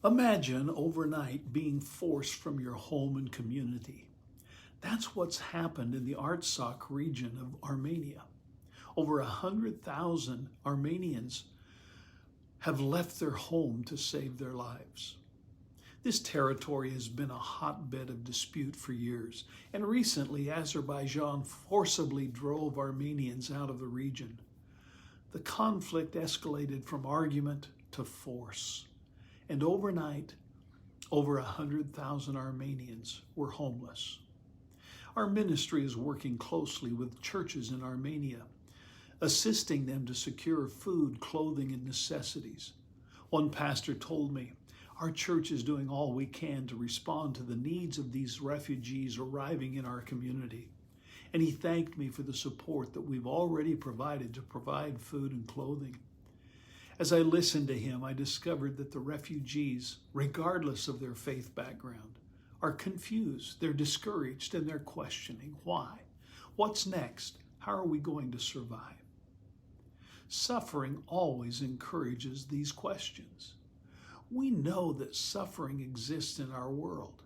Imagine overnight being forced from your home and community. That's what's happened in the Artsakh region of Armenia. Over 100,000 Armenians have left their home to save their lives. This territory has been a hotbed of dispute for years, and recently Azerbaijan forcibly drove Armenians out of the region. The conflict escalated from argument to force, and overnight, over 100,000 Armenians were homeless. Our ministry is working closely with churches in Armenia, assisting them to secure food, clothing, and necessities. One pastor told me, "Our church is doing all we can to respond to the needs of these refugees arriving in our community." And he thanked me for the support that we've already provided to provide food and clothing. As I listened to him, I discovered that the refugees, regardless of their faith background, are confused, they're discouraged, and they're questioning why. What's next? How are we going to survive? Suffering always encourages these questions. We know that suffering exists in our world.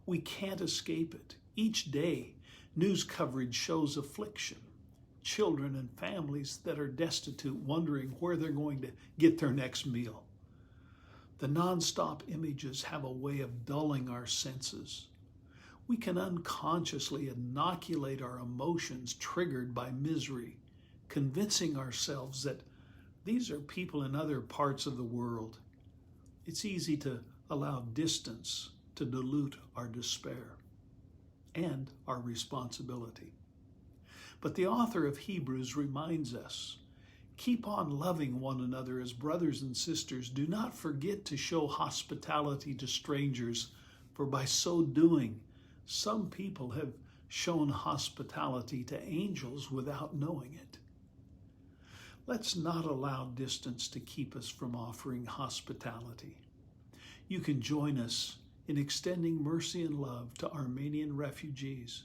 We can't escape it. Each day, news coverage shows affliction, children and families that are destitute, wondering where they're going to get their next meal. The nonstop images have a way of dulling our senses. We can unconsciously inoculate our emotions triggered by misery, convincing ourselves that these are people in other parts of the world. It's easy to allow distance to dilute our despair and our responsibility. But the author of Hebrews reminds us, keep on loving one another as brothers and sisters. Do not forget to show hospitality to strangers, for by so doing, some people have shown hospitality to angels without knowing it. Let's not allow distance to keep us from offering hospitality. You can join us in extending mercy and love to Armenian refugees.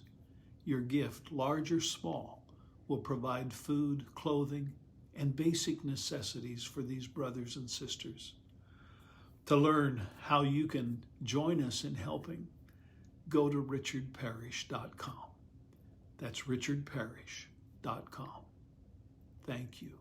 Your gift, large or small, will provide food, clothing, and basic necessities for these brothers and sisters. To learn how you can join us in helping, go to richardparish.com. That's richardparish.com. Thank you.